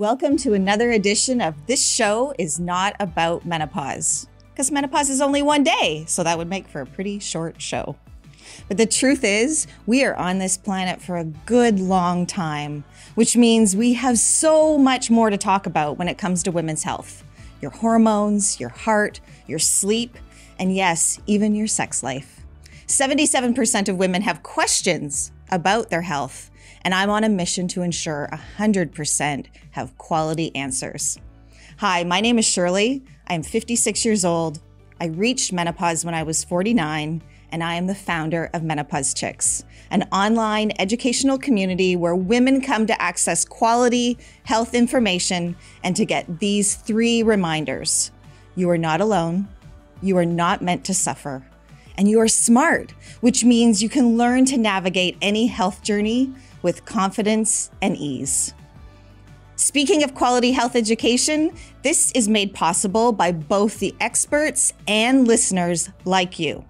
Welcome to another edition of This Show Is Not About Menopause. Because menopause is only one day, so that would make for a pretty short show. But the truth is, we are on this planet for a good long time, which means we have so much more to talk about when it comes to women's health. Your hormones, your heart, your sleep, and yes, even your sex life. 77% of women have questions about their health, and I'm on a mission to ensure 100% have quality answers. Hi, my name is Shirley. I'm 56 years old. I reached menopause when I was 49, and I am the founder of Menopause Chicks, an online educational community where women come to access quality health information and to get these 3 reminders. You are not alone. You are not meant to suffer. And you are smart, which means you can learn to navigate any health journey with confidence and ease. Speaking of quality health education, this is made possible by both the experts and listeners like you.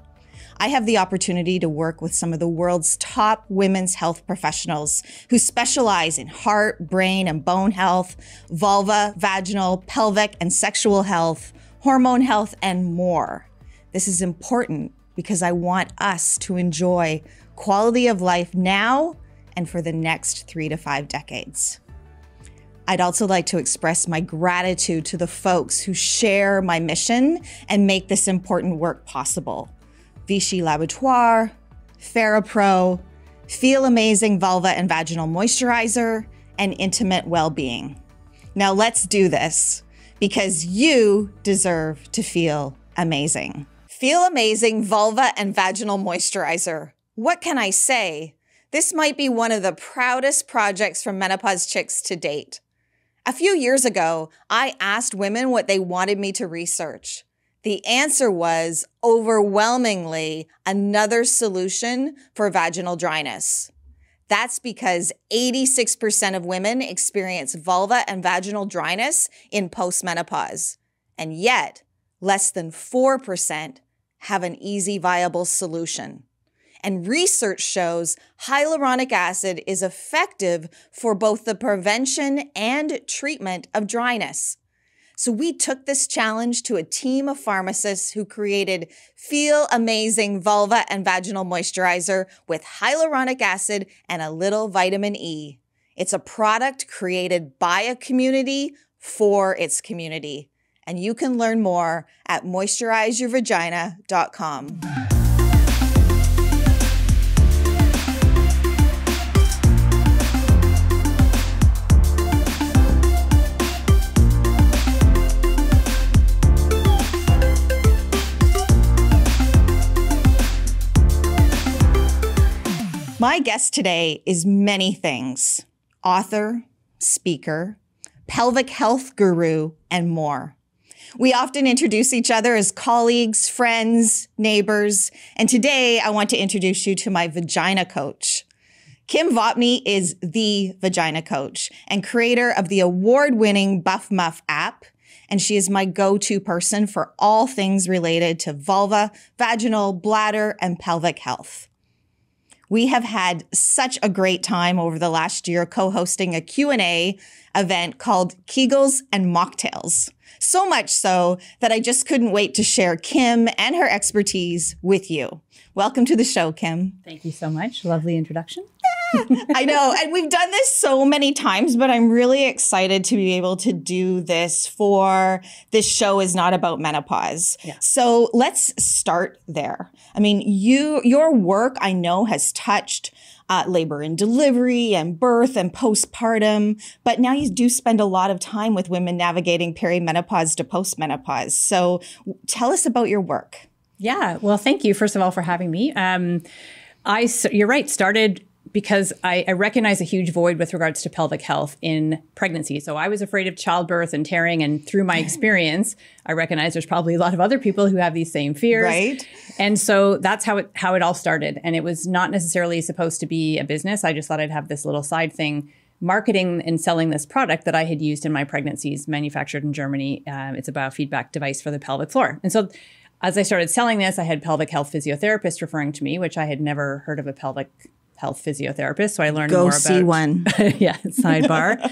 I have the opportunity to work with some of the world's top women's health professionals who specialize in heart, brain, and bone health, vulva, vaginal, pelvic, and sexual health, hormone health, and more. This is important because I want us to enjoy quality of life now and for the next 3 to 5 decades. I'd also like to express my gratitude to the folks who share my mission and make this important work possible. Vichy Laboratoire, TheraPro, Feel Amazing Vulva and Vaginal Moisturizer, and Intimate Wellbeing. Now let's do this because you deserve to feel amazing. Feel Amazing Vulva and Vaginal Moisturizer. What can I say? This might be one of the proudest projects from Menopause Chicks to date. A few years ago, I asked women what they wanted me to research. The answer was overwhelmingly another solution for vaginal dryness. That's because 86% of women experience vulva and vaginal dryness in postmenopause, and yet less than 4% have an easy, viable solution. And research shows hyaluronic acid is effective for both the prevention and treatment of dryness. So we took this challenge to a team of pharmacists who created Feel Amazing Vulva and Vaginal Moisturizer with hyaluronic acid and a little vitamin E. It's a product created by a community for its community. And you can learn more at moisturizeyourvagina.com. My guest today is many things: author, speaker, pelvic health guru, and more. We often introduce each other as colleagues, friends, neighbors, and today I want to introduce you to my Vagina Coach. Kim Vopni is the Vagina Coach and creator of the award-winning Buff Muff app, and she is my go-to person for all things related to vulva, vaginal, bladder, and pelvic health. We have had such a great time over the last year co-hosting a Q&A event called Kegels and Mocktails. So much so that I just couldn't wait to share Kim and her expertise with you. Welcome to the show, Kim. Thank you so much. Lovely introduction. I know, and we've done this so many times, but I'm really excited to be able to do this for This Show Is Not About Menopause. Yeah. So let's start there. I mean, your work, I know, has touched labor and delivery and birth and postpartum, but now you do spend a lot of time with women navigating perimenopause to postmenopause. So tell us about your work. Yeah, well, thank you, first of all, for having me. You're right, started because I recognize a huge void with regards to pelvic health in pregnancy. So I was afraid of childbirth and tearing, and through my experience, I recognize there's probably a lot of other people who have these same fears. Right. And so that's how it all started. And it was not necessarily supposed to be a business. I just thought I'd have this little side thing, marketing and selling this product that I had used in my pregnancies, manufactured in Germany. It's a biofeedback device for the pelvic floor. And so as I started selling this, I had pelvic health physiotherapists referring to me, which I had never heard of a pelvic health physiotherapist. So I learned Go more see about one. yeah, sidebar.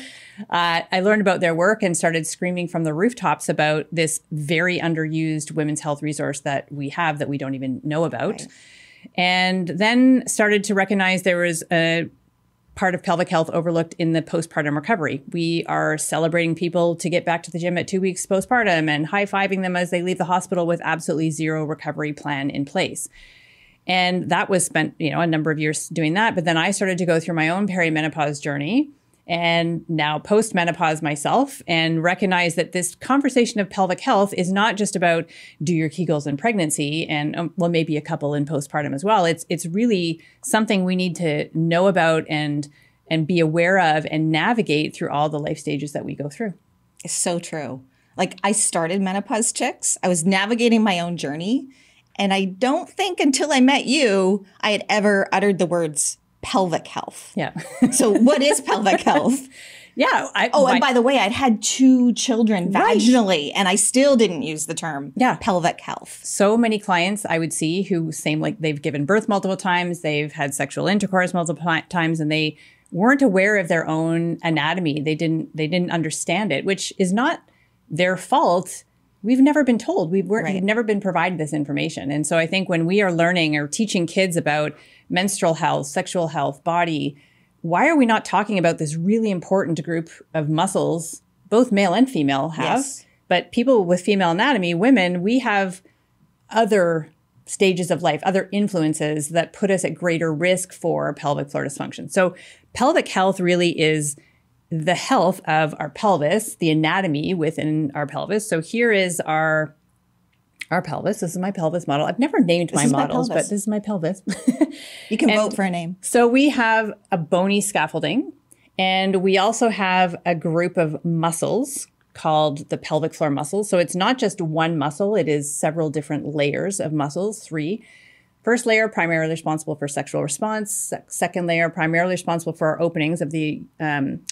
I learned about their work and started screaming from the rooftops about this very underused women's health resource that we have that we don't even know about. Right. And then started to recognize there was a part of pelvic health overlooked in the postpartum recovery. We are celebrating people to get back to the gym at 2 weeks postpartum and high-fiving them as they leave the hospital with absolutely zero recovery plan in place. And that was spent, a number of years doing that. But then I started to go through my own perimenopause journey and now postmenopause myself, and recognize that this conversation of pelvic health is not just about do your Kegels in pregnancy and maybe a couple in postpartum as well. It's really something we need to know about and be aware of and navigate through all the life stages that we go through. It's so true. Like, I started Menopause Chicks. I was navigating my own journey. And I don't think until I met you, I had ever uttered the words pelvic health. Yeah. So what is pelvic health? Yeah. And by the way, I'd had 2 children vaginally, and I still didn't use the term pelvic health. So many clients I would see who they've given birth multiple times, they've had sexual intercourse multiple times, and they weren't aware of their own anatomy. They didn't understand it, which is not their fault. We've never been told. We've never been provided this information. And so I think when we are learning or teaching kids about menstrual health, sexual health, body, why are we not talking about this really important group of muscles, both male and female have, Yes. but people with female anatomy, women, we have other stages of life, other influences that put us at greater risk for pelvic floor dysfunction. So pelvic health really is the health of our pelvis, the anatomy within our pelvis. So here is our pelvis. This is my pelvis model. I've never named my models, but this is my pelvis. You can vote for a name. So we have a bony scaffolding, and we also have a group of muscles called the pelvic floor muscles. So it's not just one muscle. It is several different layers of muscles, 3. First layer, primarily responsible for sexual response. Second layer, primarily responsible for our openings of the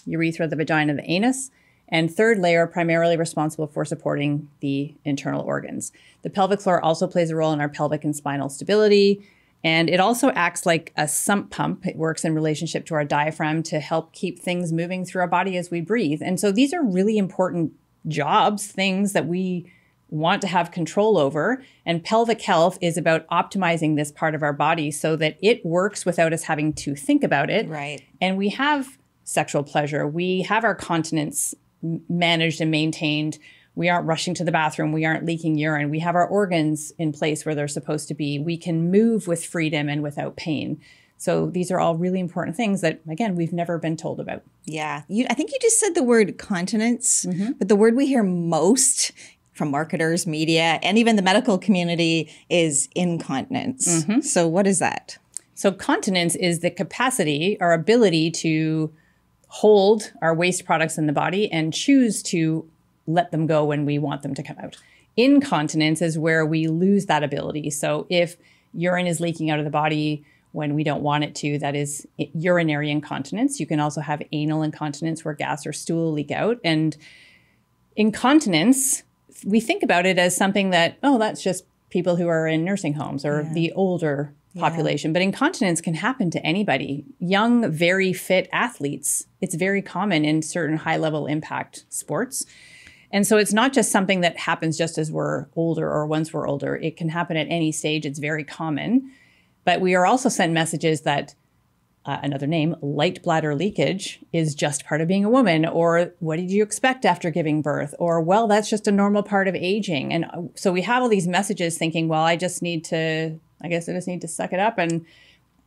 urethra, the vagina, the anus. And third layer, primarily responsible for supporting the internal organs. The pelvic floor also plays a role in our pelvic and spinal stability. And it also acts like a sump pump. It works in relationship to our diaphragm to help keep things moving through our body as we breathe. And so these are really important jobs, things that we want to have control over. And pelvic health is about optimizing this part of our body so that it works without us having to think about it. Right. And we have sexual pleasure. We have our continence managed and maintained. We aren't rushing to the bathroom. We aren't leaking urine. We have our organs in place where they're supposed to be. We can move with freedom and without pain. So these are all really important things that, again, we've never been told about. Yeah. I think you just said the word continence, but the word we hear most from marketers, media, and even the medical community is incontinence. So what is that? So continence is the capacity, our ability to hold our waste products in the body and choose to let them go when we want them to come out. Incontinence is where we lose that ability. So if urine is leaking out of the body when we don't want it to, that is urinary incontinence. You can also have anal incontinence where gas or stool leak out. And incontinence, we think about it as something that, that's just people who are in nursing homes or the older population. But incontinence can happen to anybody. Young, very fit athletes, it's very common in certain high-level impact sports. And so it's not just something that happens just as we're older or once we're older. It can happen at any stage. It's very common. But we are also sent messages that another name, light bladder leakage, is just part of being a woman. Or what did you expect after giving birth? Or, well, that's just a normal part of aging. And so we have all these messages thinking, well, I just need to suck it up and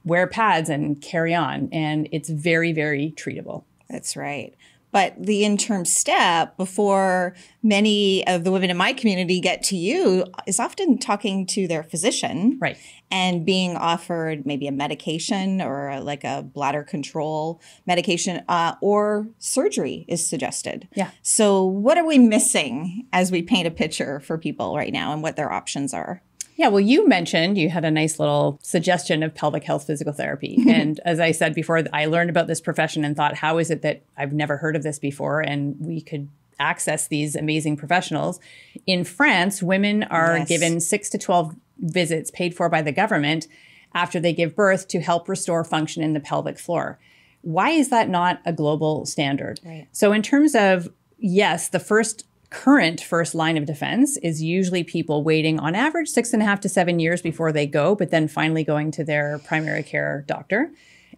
wear pads and carry on. And it's very, very treatable. That's right. But the interim step before many of the women in my community get to you is often talking to their physician. Right. And being offered maybe a medication or like a bladder control medication or surgery is suggested. Yeah. So what are we missing as we paint a picture for people right now and what their options are? Yeah, well, you mentioned you had a nice little suggestion of pelvic health physical therapy. And as I said before, I learned about this profession and thought, how is it that I've never heard of this before? And we could access these amazing professionals. In France, women are given 6 to 12 visits paid for by the government. after they give birth to help restore function in the pelvic floor. Why is that not a global standard? Right. So in terms of, yes, the current first line of defense is usually people waiting on average 6.5 to 7 years before they go, but then finally going to their primary care doctor.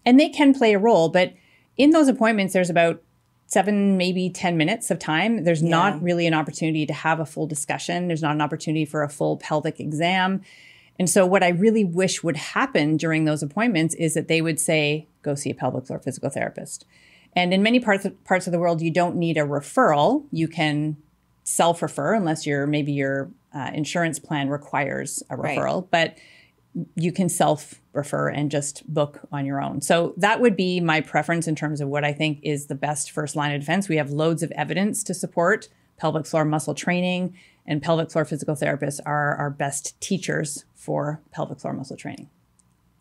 And they can play a role, but in those appointments, there's about 7, maybe 10 minutes of time. There's not really an opportunity to have a full discussion. There's not an opportunity for a full pelvic exam. And so what I really wish would happen during those appointments is that they would say, go see a pelvic floor physical therapist. And in many parts of the world, you don't need a referral. You can self-refer unless your insurance plan requires a referral, but you can self-refer and just book on your own. So that would be my preference in terms of what I think is the best first line of defense. We have loads of evidence to support pelvic floor muscle training, and pelvic floor physical therapists are our best teachers for pelvic floor muscle training.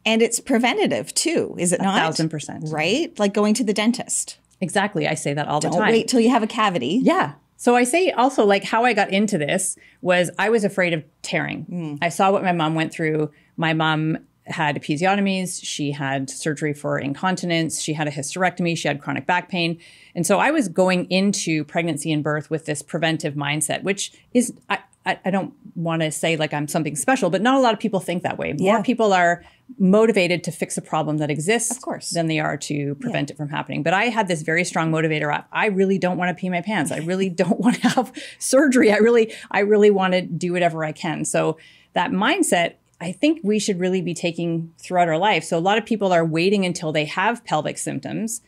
And it's preventative too, is it not? 1,000%. Right? Like going to the dentist. Exactly. I say that all the time. Don't wait till you have a cavity. Yeah. So I say also, like, how I got into this was I was afraid of tearing. I saw what my mom went through. My mom had episiotomies. She had surgery for incontinence. She had a hysterectomy. She had chronic back pain. And so I was going into pregnancy and birth with this preventive mindset, which is, I don't want to say like I'm something special, but not a lot of people think that way. More people are motivated to fix a problem that exists, of course, than they are to prevent it from happening. But I had this very strong motivator. I really don't want to pee my pants. I really don't want to have surgery. I really want to do whatever I can. So that mindset, I think we should really be taking throughout our life. So a lot of people are waiting until they have pelvic symptoms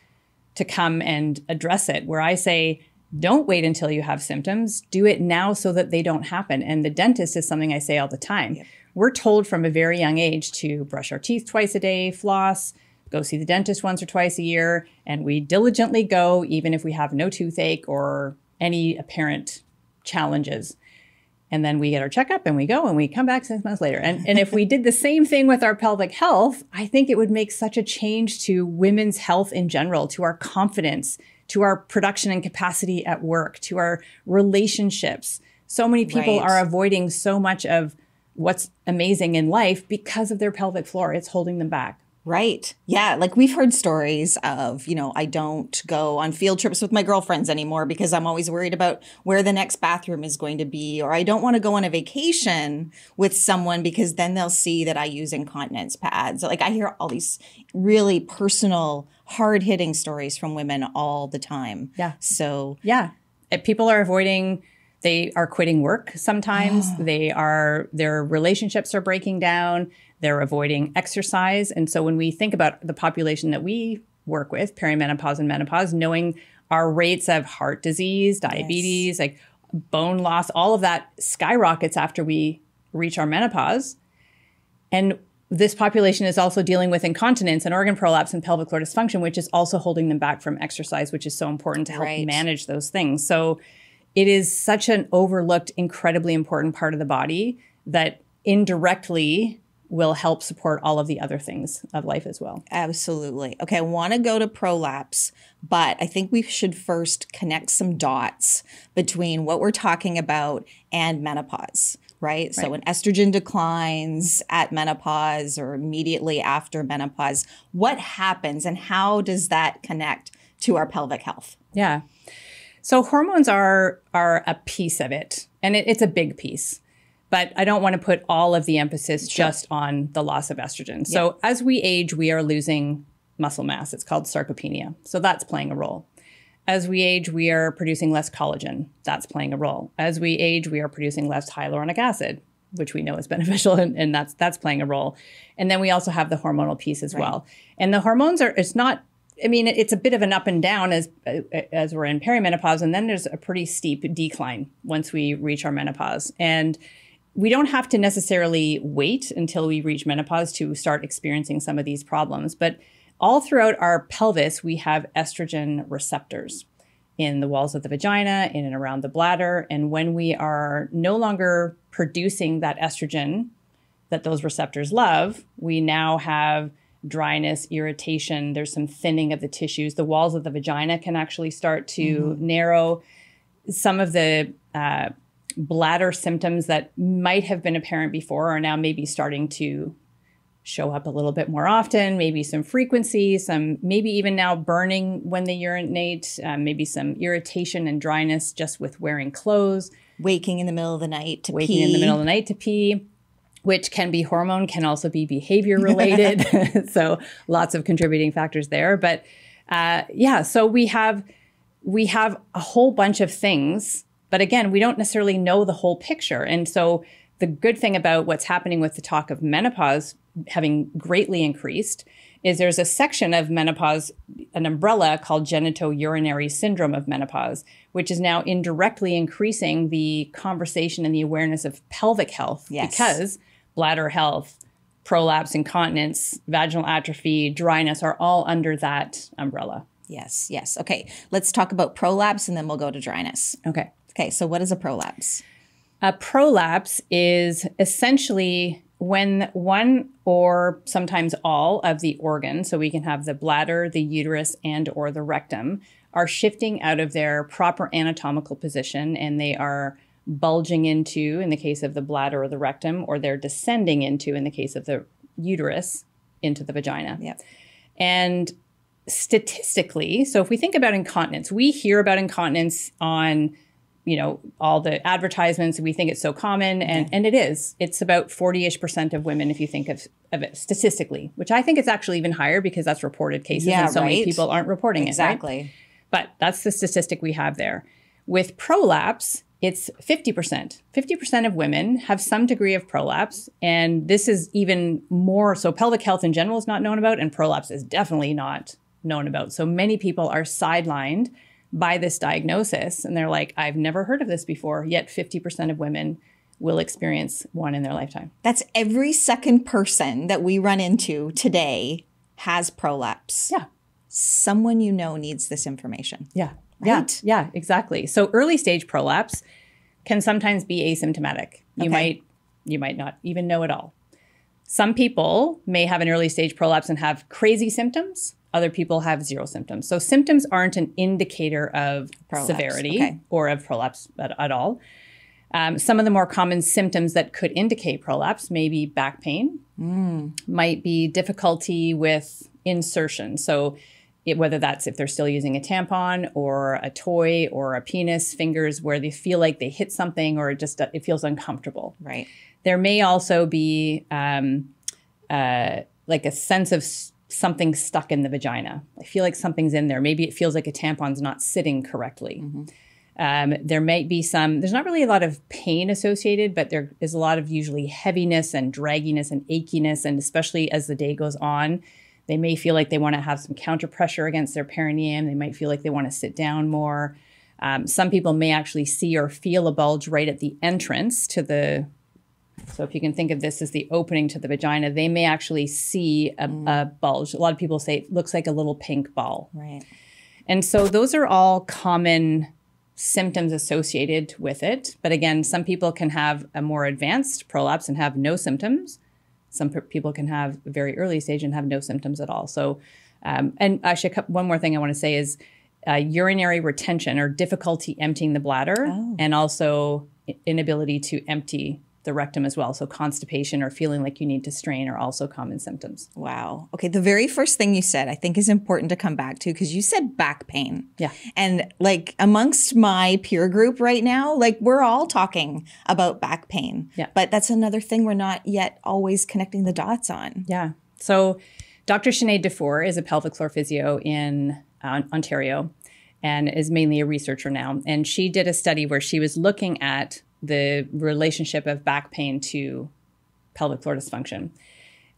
to come and address it, where I say, don't wait until you have symptoms. Do it now so that they don't happen. And the dentist is something I say all the time. Yep. We're told from a very young age to brush our teeth twice a day, floss, go see the dentist once or twice a year. And we diligently go, even if we have no toothache or any apparent challenges. And then we get our checkup and we go and we come back 6 months later. And if we did the same thing with our pelvic health, I think it would make such a change to women's health in general, to our confidence, to our production and capacity at work, to our relationships. So many people are avoiding so much of what's amazing in life because of their pelvic floor. It's holding them back. Right. Yeah. Like we've heard stories of, I don't go on field trips with my girlfriends anymore because I'm always worried about where the next bathroom is going to be, or I don't want to go on a vacation with someone because then they'll see that I use incontinence pads. Like I hear all these really personal, hard-hitting stories from women all the time. Yeah. So yeah, people are avoiding. They are quitting work sometimes. Their relationships are breaking down. They're avoiding exercise. And so when we think about the population that we work with, perimenopause and menopause, knowing our rates of heart disease, diabetes, like bone loss, all of that skyrockets after we reach our menopause. And this population is also dealing with incontinence and organ prolapse and pelvic floor dysfunction, which is also holding them back from exercise, which is so important to help manage those things. So it is such an overlooked, incredibly important part of the body that indirectly will help support all of the other things of life as well. Absolutely. Okay, I want to go to prolapse, but I think we should first connect some dots between what we're talking about and menopause, right? So when estrogen declines at menopause or immediately after menopause, what happens and how does that connect to our pelvic health? Yeah. So hormones are a piece of it, and it's a big piece. But I don't want to put all of the emphasis just on the loss of estrogen. So as we age, we are losing muscle mass. It's called sarcopenia. So that's playing a role. As we age, we are producing less collagen. That's playing a role. As we age, we are producing less hyaluronic acid, which we know is beneficial, and that's playing a role. And then we also have the hormonal piece as well. And the hormones it's a bit of an up and down as we're in perimenopause, and then there's a pretty steep decline once we reach our menopause. And we don't have to necessarily wait until we reach menopause to start experiencing some of these problems. But all throughout our pelvis, we have estrogen receptors in the walls of the vagina, in and around the bladder. And when we are no longer producing that estrogen that those receptors love, we now have dryness, irritation. There's some thinning of the tissues. The walls of the vagina can actually start to narrow. Some of the bladder symptoms that might have been apparent before are now maybe starting to show up a little bit more often, maybe some frequency, some maybe even now burning when they urinate, maybe some irritation and dryness just with wearing clothes. Waking in the middle of the night to pee. Waking in the middle of the night to pee, which can be hormone, can also be behavior related. So lots of contributing factors there. But so we have a whole bunch of things. But again, we don't necessarily know the whole picture. And so the good thing about what's happening with the talk of menopause having greatly increased is there's a section of menopause, an umbrella called genitourinary syndrome of menopause, which is now indirectly increasing the conversation and the awareness of pelvic health. Yes. Because bladder health, prolapse, incontinence, vaginal atrophy, dryness are all under that umbrella. Yes, yes. Okay, let's talk about prolapse and then we'll go to dryness. Okay, so what is a prolapse? A prolapse is essentially when one or sometimes all of the organs, so we can have the bladder, the uterus, and or the rectum, are shifting out of their proper anatomical position and they are bulging into, in the case of the bladder or the rectum, or they're descending into, in the case of the uterus, into the vagina. Yep. And statistically, so if we think about incontinence, we hear about incontinence on all the advertisements, we think it's so common, and it is. It's about 40-ish% of women if you think of it statistically, which I think it's actually even higher because that's reported cases and so many people aren't reporting it. Right? But that's the statistic we have there. With prolapse, it's 50%. 50% of women have some degree of prolapse, and this is even more, so pelvic health in general is not known about, and prolapse is definitely not known about. So many people are sidelined by this diagnosis. And they're like, I've never heard of this before. Yet 50% of women will experience one in their lifetime. That's every second person that we run into today has prolapse. Yeah. Someone you know needs this information. Yeah. Right? Yeah, exactly. So early stage prolapse can sometimes be asymptomatic. You might not even know at all. Some people may have an early stage prolapse and have crazy symptoms. Other people have zero symptoms. So symptoms aren't an indicator of severity or of prolapse at all. Some of the more common symptoms that could indicate prolapse may be back pain, might be difficulty with insertion. So whether that's if they're still using a tampon or a toy or a penis, fingers where they feel like they hit something or it feels uncomfortable. Right. There may also be like a sense of something stuck in the vagina. I feel like something's in there. Maybe it feels like a tampon's not sitting correctly. There might be there's not really a lot of pain associated, but there is a lot of usually heaviness and dragginess and achiness. And especially as the day goes on, they may feel like they want to have some counter pressure against their perineum. They might feel like they want to sit down more. Some people may actually see or feel a bulge right at the entrance to so if you can think of this as the opening to the vagina, they may actually see a bulge. A lot of people say it looks like a little pink ball. Right. And so those are all common symptoms associated with it. But again, some people can have a more advanced prolapse and have no symptoms. Some people can have a very early stage and have no symptoms at all. So, and actually one more thing I want to say is urinary retention or difficulty emptying the bladder and also inability to empty the rectum as well. So constipation or feeling like you need to strain are also common symptoms. Wow. Okay. The very first thing you said, I think is important to come back to because you said back pain. Yeah. And like amongst my peer group right now, like we're all talking about back pain. Yeah. But that's another thing we're not yet always connecting the dots on. Yeah. So Dr. Sinead Dufour is a pelvic floor physio in Ontario and is mainly a researcher now. And she did a study where she was looking at the relationship of back pain to pelvic floor dysfunction.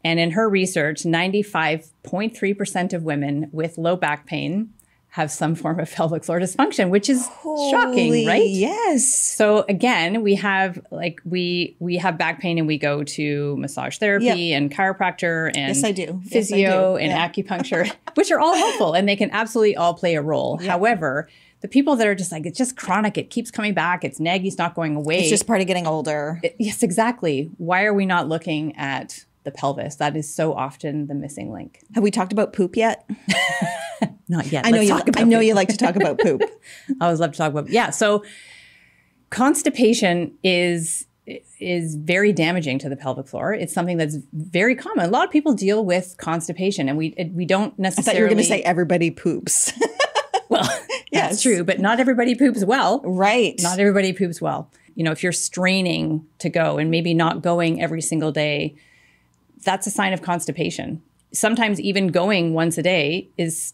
And in her research, 95.3% of women with low back pain have some form of pelvic floor dysfunction, which is shocking, right? Yes. So again, we have we have back pain and we go to massage therapy and chiropractor and yes, I do. physio and acupuncture, which are all helpful and they can absolutely all play a role. Yeah. However, the people that are just like, it's just chronic, it keeps coming back, it's naggy, it's not going away. It's just part of getting older. Yes, exactly. Why are we not looking at the pelvis? That is so often the missing link. Have we talked about poop yet? Not yet. I know you like to talk about poop. I always love to talk about, yeah. So constipation is is very damaging to the pelvic floor. It's something that's very common. A lot of people deal with constipation, and we don't necessarily. I thought you were going to say everybody poops. Well, Yes. that's true, but not everybody poops well. Right. Not everybody poops well. You know, if you're straining to go and maybe not going every single day, that's a sign of constipation. Sometimes even going once a day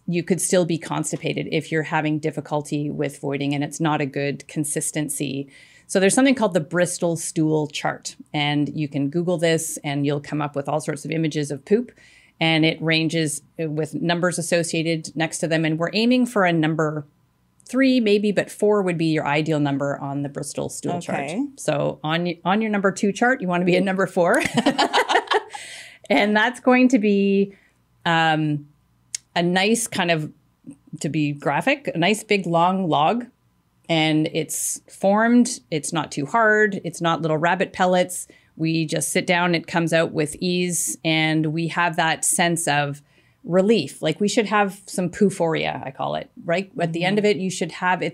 you could still be constipated if you're having difficulty with voiding and it's not a good consistency. So there's something called the Bristol stool chart, and you can Google this and you'll come up with all sorts of images of poop, and it ranges with numbers associated next to them. And we're aiming for a number 3 maybe, but 4 would be your ideal number on the Bristol stool chart. So on your number 2 chart, you want to be at number 4. And that's going to be a nice kind of, to be graphic, a nice big long log. And it's formed, it's not too hard, it's not little rabbit pellets. We just sit down, it comes out with ease, and we have that sense of relief. Like we should have some poophoria, I call it, right? At the end of it, you should have, I'm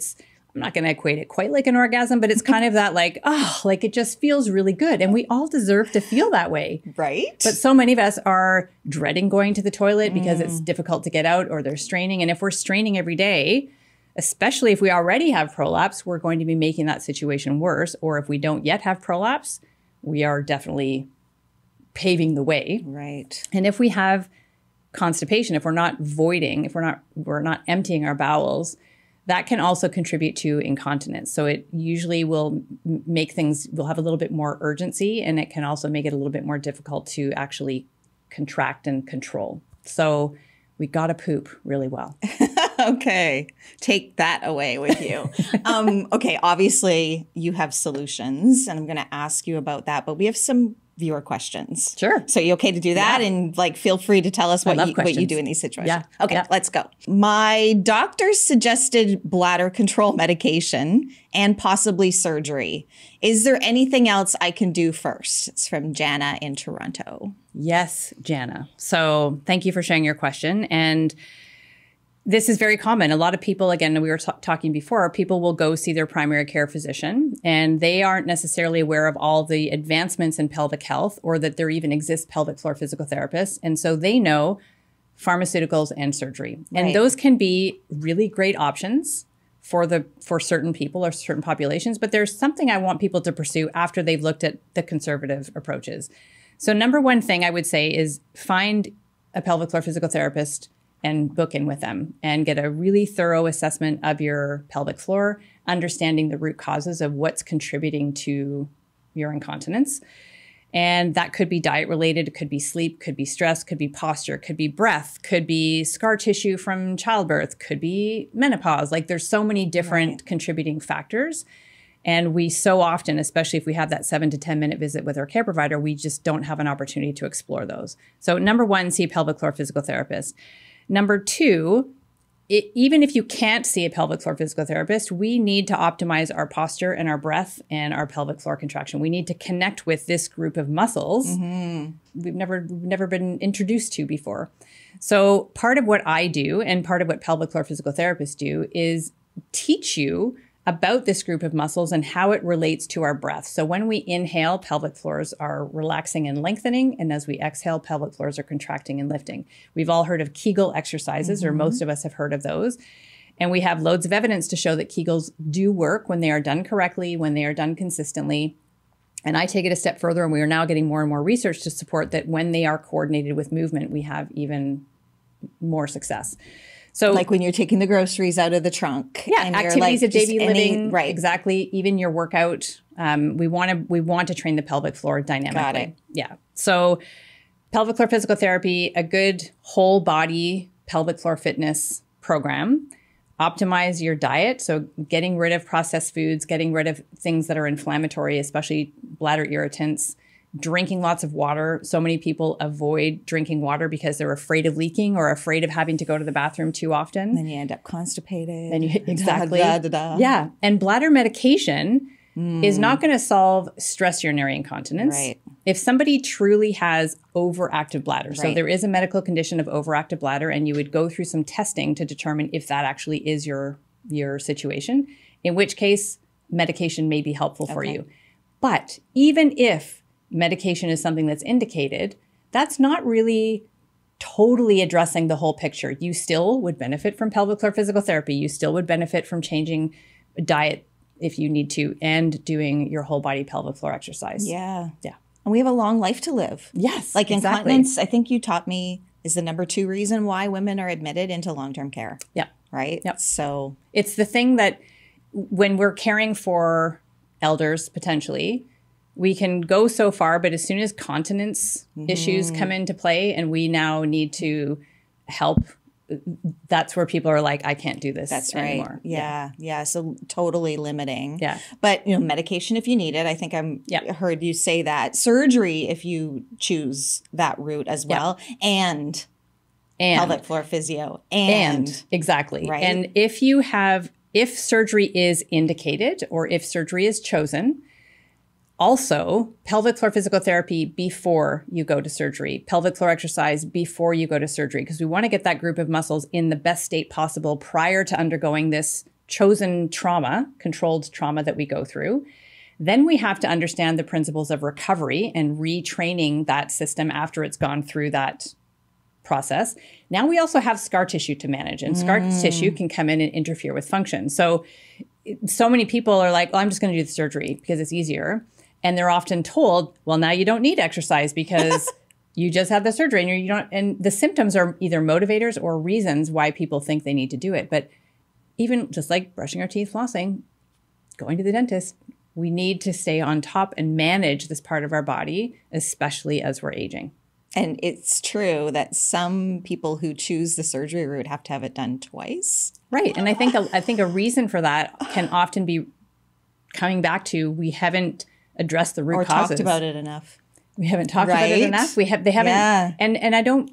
not going to equate it quite like an orgasm, but it's kind of that like, like it just feels really good. And we all deserve to feel that way. Right. But so many of us are dreading going to the toilet because it's difficult to get out, or they're straining. And if we're straining every day, especially if we already have prolapse, we're going to be making that situation worse. Or if we don't yet have prolapse, we are definitely paving the way. Right. And if we have constipation, if we're not voiding, if we're not emptying our bowels, that can also contribute to incontinence. So it usually will make things, will have a little bit more urgency, and it can also make it a little bit more difficult to actually contract and control. So we got to poop really well. Okay. Take that away with you. Okay. Obviously you have solutions, and I'm going to ask you about that, but we have some viewer questions. Sure. So you okay to do that? Yeah. And like, feel free to tell us what you do in these situations. Yeah. Okay, Yeah. let's go. My doctor suggested bladder control medication and possibly surgery. Is there anything else I can do first? It's from Jana in Toronto. Yes, Jana. So thank you for sharing your question. And this is very common. A lot of people, again, we were talking before, people will go see their primary care physician, and they aren't necessarily aware of all the advancements in pelvic health, or that there even exists pelvic floor physical therapists. And so they know pharmaceuticals and surgery. Right. And those can be really great options for certain people or certain populations. But there's something I want people to pursue after they've looked at the conservative approaches. So number one thing I would say is find a pelvic floor physical therapist and book in with them and get a really thorough assessment of your pelvic floor, understanding the root causes of what's contributing to your incontinence. And that could be diet related, it could be sleep, could be stress, could be posture, could be breath, could be scar tissue from childbirth, could be menopause. Like there's so many different contributing factors. And we so often, especially if we have that 7 to 10 minute visit with our care provider, we just don't have an opportunity to explore those. So number one, see a pelvic floor physical therapist. Number two, even if you can't see a pelvic floor physical therapist, we need to optimize our posture and our breath and our pelvic floor contraction. We need to connect with this group of muscles we've never been introduced to before. So part of what I do and part of what pelvic floor physical therapists do is teach you about this group of muscles and how it relates to our breath. So when we inhale, pelvic floors are relaxing and lengthening. And as we exhale, pelvic floors are contracting and lifting. We've all heard of Kegel exercises, or most of us have heard of those. And we have loads of evidence to show that Kegels do work when they are done correctly, when they are done consistently. And I take it a step further, and we are now getting more and more research to support that when they are coordinated with movement, we have even more success. So like when you're taking the groceries out of the trunk. Yeah, and activities of daily living. Right. Exactly. Even your workout. We want to train the pelvic floor dynamically. Got it. Yeah. So pelvic floor physical therapy, a good whole body pelvic floor fitness program. Optimize your diet. So getting rid of processed foods, getting rid of things that are inflammatory, especially bladder irritants. Drinking lots of water. So many people avoid drinking water because they're afraid of leaking or afraid of having to go to the bathroom too often. Then you end up constipated. Exactly. Da, da, da, da. Yeah. And bladder medication is not going to solve stress urinary incontinence. Right. If somebody truly has overactive bladder, so Right. there is a medical condition of overactive bladder, and you would go through some testing to determine if that actually is your situation, in which case medication may be helpful for you. But even if medication is something that's indicated, that's not really totally addressing the whole picture. You still would benefit from pelvic floor physical therapy. You still would benefit from changing diet if you need to, and doing your whole body pelvic floor exercise. Yeah. Yeah. And we have a long life to live. Yes, Like exactly. incontinence, I think you taught me, is the number 2 reason why women are admitted into long-term care. Yeah. Right? Yep. So It's the thing that when we're caring for elders, potentially, we can go so far, but as soon as continence issues come into play and we now need to help, that's where people are like, I can't do this anymore. Yeah. So totally limiting. Yeah. But, medication if you need it. I think I heard you say that. Surgery if you choose that route as well. And pelvic floor physio. And exactly. Right? And if surgery is indicated or if surgery is chosen, also pelvic floor physical therapy before you go to surgery, pelvic floor exercise before you go to surgery, because we want to get that group of muscles in the best state possible prior to undergoing this chosen trauma, controlled trauma that we go through. Then we have to understand the principles of recovery and retraining that system after it's gone through that process. Now we also have scar tissue to manage, and scar tissue can come in and interfere with function. So many people are like, well, I'm just going to do the surgery because it's easier. And they're often told, well, now you don't need exercise because you just had the surgery and you don't, and the symptoms are either motivators or reasons why people think they need to do it. But even just like brushing our teeth, flossing, going to the dentist, we need to stay on top and manage this part of our body, especially as we're aging. And it's true that some people who choose the surgery route have to have it done twice. Right. And I think a reason for that can often be coming back to we haven't addressed the root causes. Or talked about it enough. We haven't talked about it enough. They haven't. Yeah. And I don't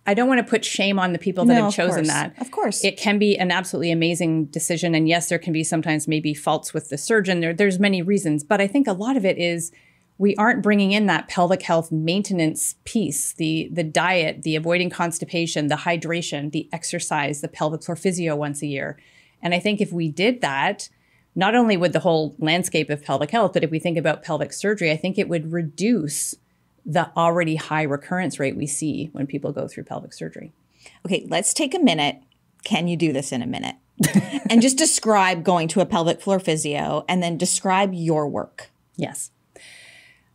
want to put shame on the people that have chosen that. Of course. It can be an absolutely amazing decision. And yes, there can be sometimes maybe faults with the surgeon. There's many reasons. But I think a lot of it is we aren't bringing in that pelvic health maintenance piece, the diet, the avoiding constipation, the hydration, the exercise, the pelvic floor physio once a year. And I think if we did that, not only would the whole landscape of pelvic health, but if we think about pelvic surgery, I think it would reduce the already high recurrence rate we see when people go through pelvic surgery. Okay, let's take a minute. Can you do this in a minute? And just describe going to a pelvic floor physio and then describe your work. Yes.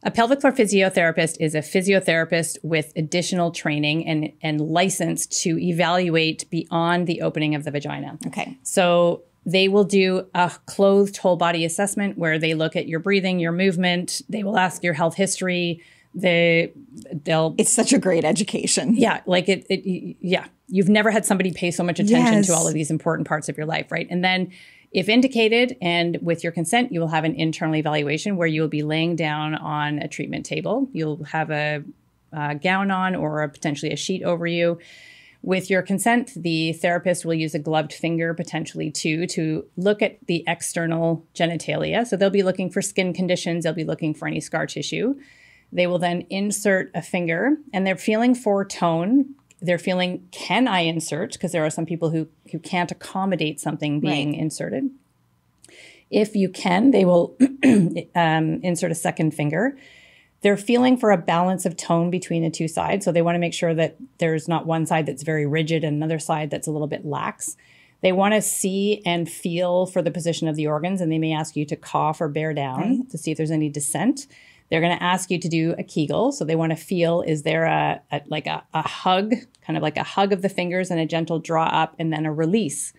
A pelvic floor physiotherapist is a physiotherapist with additional training and license to evaluate beyond the opening of the vagina. Okay. So they will do a clothed whole body assessment where they look at your breathing, your movement. They will ask your health history. It's such a great education. Yeah. Like yeah. You've never had somebody pay so much attention to all of these important parts of your life, right? And then if indicated and with your consent, you will have an internal evaluation where you will be laying down on a treatment table. You'll have a gown on or potentially a sheet over you. With your consent, the therapist will use a gloved finger, potentially too, to look at the external genitalia. So they'll be looking for skin conditions. They'll be looking for any scar tissue. They will then insert a finger, and they're feeling for tone. They're feeling, can I insert? Because there are some people who can't accommodate something being inserted. If you can, they will insert a second finger. They're feeling for a balance of tone between the two sides. So they want to make sure that there's not one side that's very rigid and another side that's a little bit lax. They want to see and feel for the position of the organs, and they may ask you to cough or bear down to see if there's any descent. They're going to ask you to do a Kegel. So they want to feel, is there a hug, kind of like a hug of the fingers and a gentle draw up and then a release.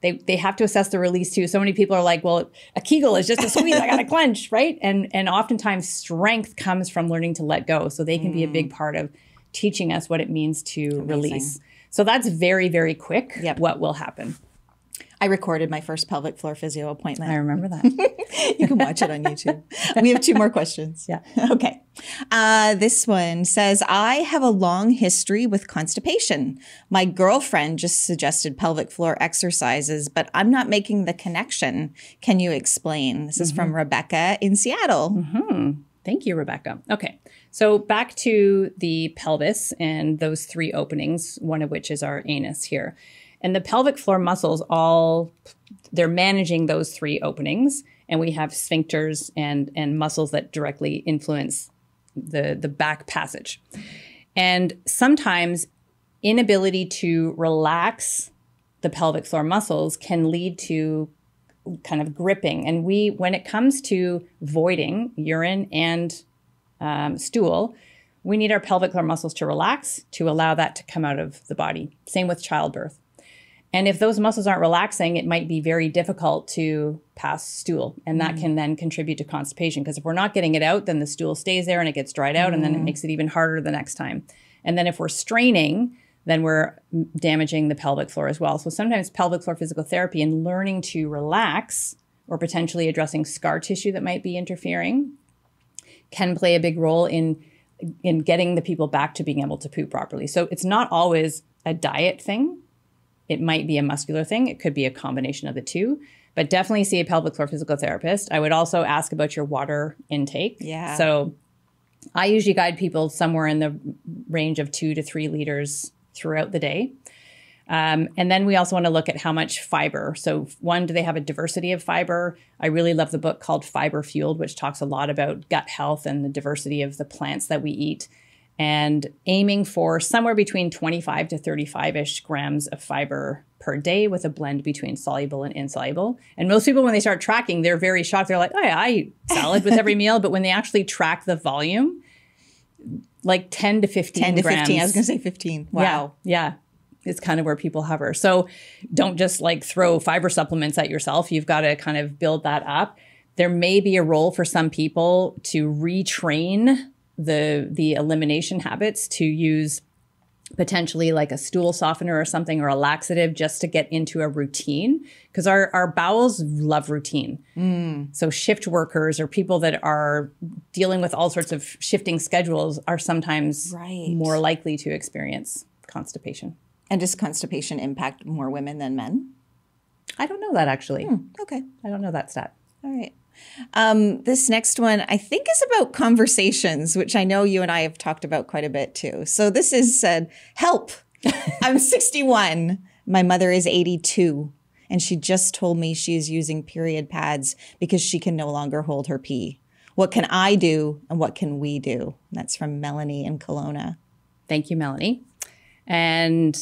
They have to assess the release too. So many people are like, well, a Kegel is just a squeeze. I got to clench, right? And oftentimes strength comes from learning to let go. So they can be a big part of teaching us what it means to release. So that's very, very quick what will happen. I recorded my first pelvic floor physio appointment. I remember that. You can watch it on YouTube. We have 2 more questions. Yeah. Okay. This one says, I have a long history with constipation. My girlfriend just suggested pelvic floor exercises, but I'm not making the connection. Can you explain? This is from Rebecca in Seattle. Thank you, Rebecca. Okay. So back to the pelvis and those 3 openings, one of which is our anus here. And the pelvic floor muscles they're managing those 3 openings. and we have sphincters and muscles that directly influence the back passage. And sometimes inability to relax the pelvic floor muscles can lead to kind of gripping. And when it comes to voiding urine and stool, we need our pelvic floor muscles to relax to allow that to come out of the body. Same with childbirth. And if those muscles aren't relaxing, it might be very difficult to pass stool. And that can then contribute to constipation, because if we're not getting it out, then the stool stays there and it gets dried out, and then it makes it even harder the next time. And then if we're straining, then we're damaging the pelvic floor as well. So sometimes pelvic floor physical therapy and learning to relax, or potentially addressing scar tissue that might be interfering, can play a big role in getting the people back to being able to poop properly. So it's not always a diet thing. It might be a muscular thing. It could be a combination of the two, but definitely see a pelvic floor physical therapist. I would also ask about your water intake. Yeah. So I usually guide people somewhere in the range of 2 to 3 liters throughout the day. And then we also want to look at how much fiber. So one, do they have a diversity of fiber? I really love the book called Fiber Fueled, which talks a lot about gut health and the diversity of the plants that we eat, and aiming for somewhere between 25 to 35-ish grams of fiber per day, with a blend between soluble and insoluble. And most people, when they start tracking, they're very shocked. They're like, oh yeah, I eat salad with every meal. But when they actually track the volume, like 10 to 15 10 to grams. 15. I was going to say 15. Wow. Yeah. It's kind of where people hover. So don't just like throw fiber supplements at yourself. You've got to kind of build that up. There may be a role for some people to retrain the elimination habits, to use potentially like a stool softener or something, or a laxative, just to get into a routine, because our bowels love routine. So shift workers or people that are dealing with all sorts of shifting schedules are sometimes more likely to experience constipation. And does constipation impact more women than men? I don't know that, actually. Okay. I don't know that stat. All right. This next one, I think, is about conversations, which I know you and I have talked about quite a bit too. So this is said, help. I'm 61. My mother is 82. And she just told me she is using period pads because she can no longer hold her pee. What can I do, and what can we do? That's from Melanie in Kelowna. Thank you, Melanie. And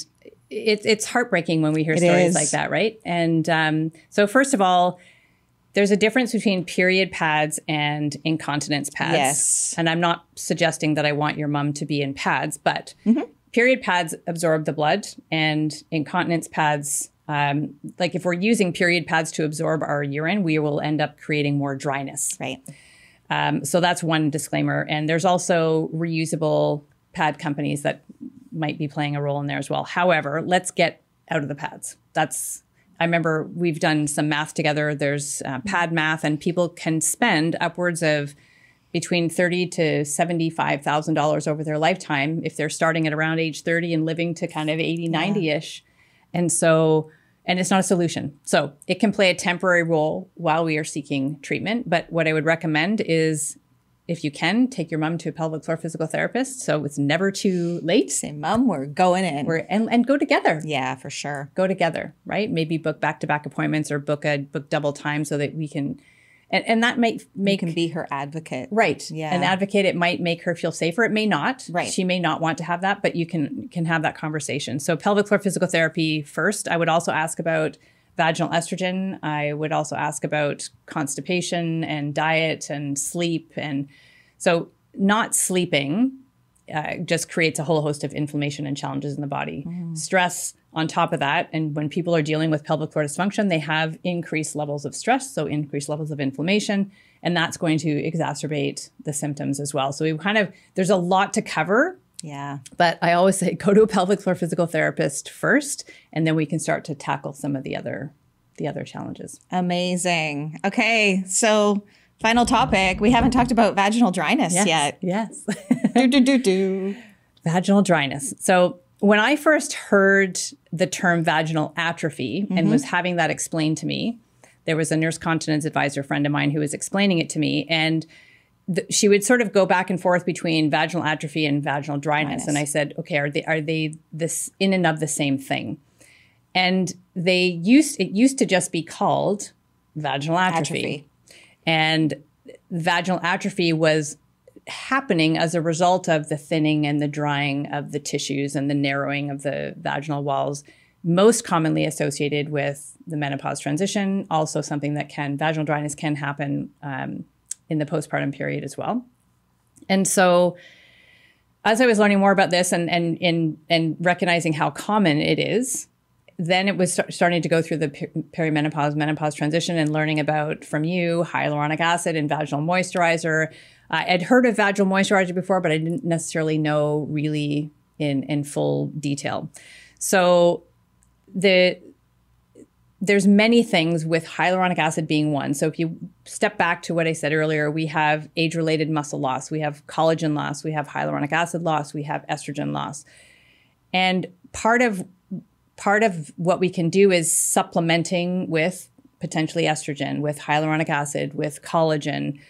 it's heartbreaking when we hear stories like that, right? And so first of all, there's a difference between period pads and incontinence pads. Yes. And I'm not suggesting that I want your mom to be in pads, but period pads absorb the blood, and incontinence pads, like if we're using period pads to absorb our urine, we will end up creating more dryness. Right. So that's one disclaimer. And there's also reusable pad companies that might be playing a role in there as well. However, let's get out of the pads. I remember we've done some math together. There's pad math, and people can spend upwards of between $30,000 to $75,000 over their lifetime if they're starting at around age 30 and living to kind of 80, 90-ish. And it's not a solution. So it can play a temporary role while we are seeking treatment. But what I would recommend is, if you can, take your mom to a pelvic floor physical therapist. So it's never too late. Say, Mom, we're going in. And go together. Yeah, for sure. Go together, right? Maybe book back-to-back appointments, or book double time, so that we can, and that make you can be her advocate. Right. Yeah. An advocate. It might make her feel safer. It may not. Right. She may not want to have that, but you can have that conversation. So pelvic floor physical therapy first. I would also ask about vaginal estrogen. I would also ask about constipation and diet and sleep. And so not sleeping just creates a whole host of inflammation and challenges in the body. Stress on top of that. And when people are dealing with pelvic floor dysfunction, they have increased levels of stress, so increased levels of inflammation, and that's going to exacerbate the symptoms as well. So there's a lot to cover. Yeah. But I always say, go to a pelvic floor physical therapist first, and then we can start to tackle some of the other challenges. Amazing. Okay. So final topic. We haven't talked about vaginal dryness yet. Yes. Vaginal dryness. So when I first heard the term vaginal atrophy and was having that explained to me, there was a nurse continence advisor friend of mine who was explaining it to me, and she would sort of go back and forth between vaginal atrophy and vaginal dryness. And I said, okay, are they this in and of the same thing? And it used to just be called vaginal atrophy. And vaginal atrophy was happening as a result of the thinning and the drying of the tissues and the narrowing of the vaginal walls, most commonly associated with the menopause transition. Also something that vaginal dryness can happen in the postpartum period as well. And so as I was learning more about this and recognizing how common it is, then it was starting to go through the perimenopause, menopause transition and learning about from you hyaluronic acid and vaginal moisturizer. I'd heard of vaginal moisturizer before, but I didn't necessarily know really in full detail. So there's many things with hyaluronic acid being one. So if you step back to what I said earlier, we have age-related muscle loss, we have collagen loss, we have hyaluronic acid loss, we have estrogen loss. And part of what we can do is supplementing with potentially estrogen, with hyaluronic acid, with collagen,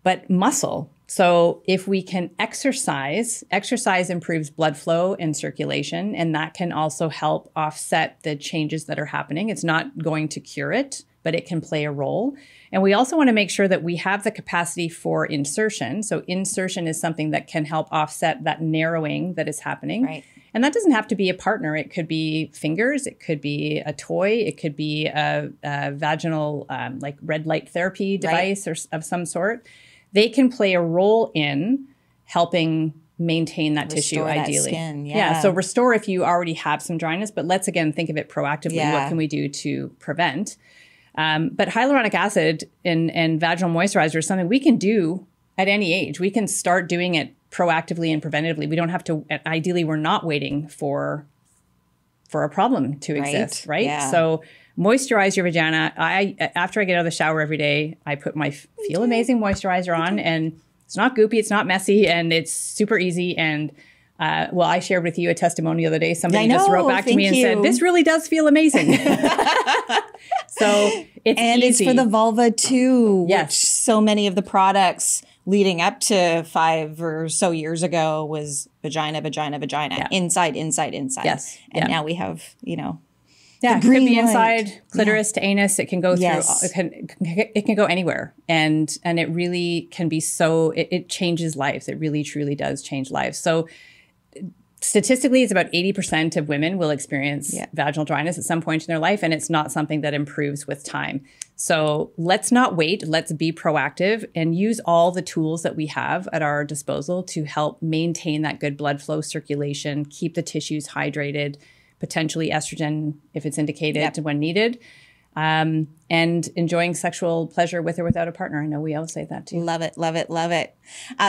but muscle. So if we can exercise improves blood flow and circulation, and that can also help offset the changes that are happening. It's not going to cure it, but it can play a role. And we also want to make sure that we have the capacity for insertion. So insertion is something that can help offset that narrowing that is happening. Right. And that doesn't have to be a partner. It could be fingers. It could be a toy. It could be a vaginal like red light therapy device or of some sort. They can play a role in helping maintain that tissue ideally. Skin, yeah. So restore if you already have some dryness, but let's again think of it proactively. Yeah. What can we do to prevent? But hyaluronic acid and vaginal moisturizer is something we can do at any age. We can start doing it proactively and preventatively. We don't have to, ideally, we're not waiting for a problem to exist, right? Yeah. So moisturize your vagina. After I get out of the shower every day, I put my Feel Amazing moisturizer on, and it's not goopy, it's not messy, and it's super easy. And I shared with you a testimony the other day. Somebody just wrote back to me and said, "This really does feel amazing." So it's easy. It's for the vulva too. Yes. Which so many of the products leading up to 5 or so years ago was vagina, yeah. inside. Yes. And now we have, it could be inside, clitoris to anus. It can go through, it can go anywhere. And it really can be it changes lives. It really, truly does change lives. So statistically, it's about 80% of women will experience vaginal dryness at some point in their life, and it's not something that improves with time. So let's not wait. Let's be proactive and use all the tools that we have at our disposal to help maintain that good blood flow, circulation, keep the tissues hydrated, potentially estrogen if it's indicated when needed, and enjoying sexual pleasure with or without a partner. I know we all say that too. Love it, love it, love it.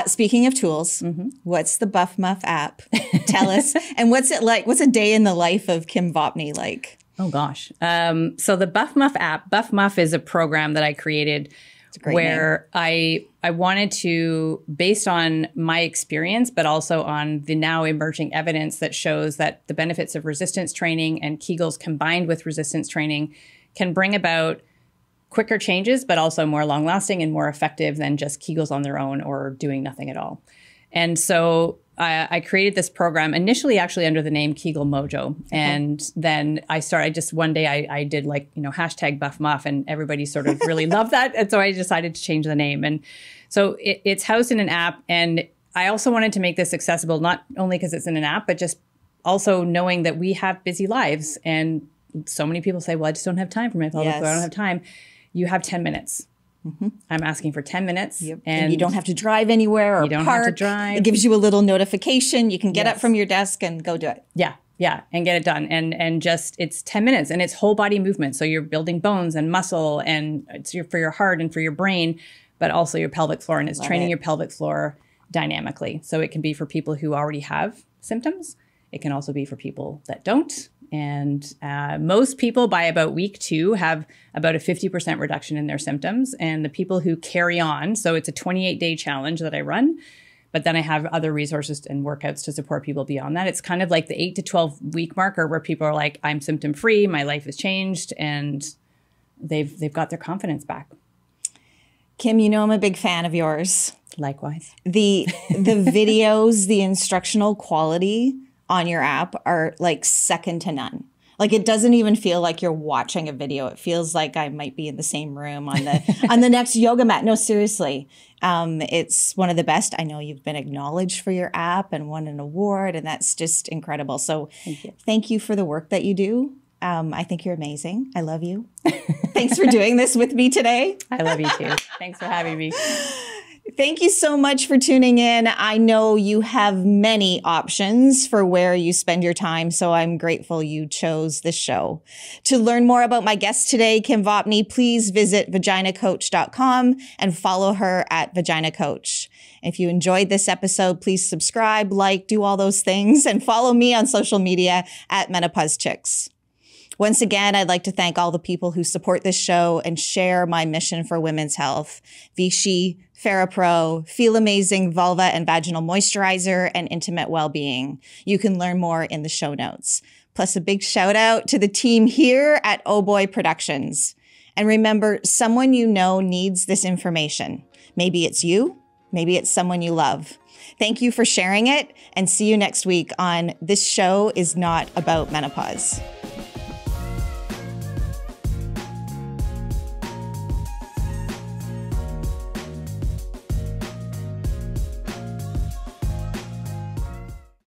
Speaking of tools, what's the Buff Muff app? Tell us. And what's it like? What's a day in the life of Kim Vopni like? Oh, gosh. So the Buff Muff app, Buff Muff is a program that I created where I wanted to, based on my experience, but also on the now emerging evidence that shows that the benefits of resistance training and Kegels combined with resistance training can bring about quicker changes, but also more long-lasting and more effective than just Kegels on their own or doing nothing at all. And so I created this program initially actually under the name Kegel Mojo. And then I just one day I did hashtag Buff Muff, and everybody sort of really loved that. And so I decided to change the name. And so it's housed in an app. And I also wanted to make this accessible, not only because it's in an app, but just also knowing that we have busy lives. And so many people say, well, I just don't have time for my pelvic floor. I don't have time. You have 10 minutes. I'm asking for 10 minutes. And you don't have to drive anywhere or you don't park. Have to drive. It gives you a little notification. You can get up from your desk and go do it. Yeah, and get it done. And just, it's 10 minutes and it's whole body movement. So you're building bones and muscle, and it's for your heart and for your brain, but also your pelvic floor. And it's training your pelvic floor dynamically. So it can be for people who already have symptoms. It can also be for people that don't. And most people by about week 2 have about a 50% reduction in their symptoms. And the people who carry on, so it's a 28-day challenge that I run, but then I have other resources and workouts to support people beyond that. It's kind of like the 8 to 12 week marker where people are like, I'm symptom free, my life has changed, and they've got their confidence back. Kim, I'm a big fan of yours. Likewise. The videos, the instructional quality on your app are like second to none. Like, it doesn't even feel like you're watching a video. It feels like I might be in the same room on the on the next yoga mat. No, seriously. It's one of the best. I know you've been acknowledged for your app and won an award, and that's just incredible. So thank you for the work that you do. I think you're amazing. I love you. Thanks for doing this with me today. I love you too. Thanks for having me. Thank you so much for tuning in. I know you have many options for where you spend your time, so I'm grateful you chose this show. To learn more about my guest today, Kim Vopni, please visit vaginacoach.com and follow her at Vagina Coach. If you enjoyed this episode, please subscribe, like, do all those things, and follow me on social media at Menopause Chicks. Once again, I'd like to thank all the people who support this show and share my mission for women's health. Vichy, Ferropro, Feel Amazing Vulva and Vaginal Moisturizer, and Intimate Wellbeing. You can learn more in the show notes. Plus a big shout out to the team here at Oh Boy Productions. And remember, someone you know needs this information. Maybe it's you, maybe it's someone you love. Thank you for sharing it, and see you next week on This Show Is Not About Menopause.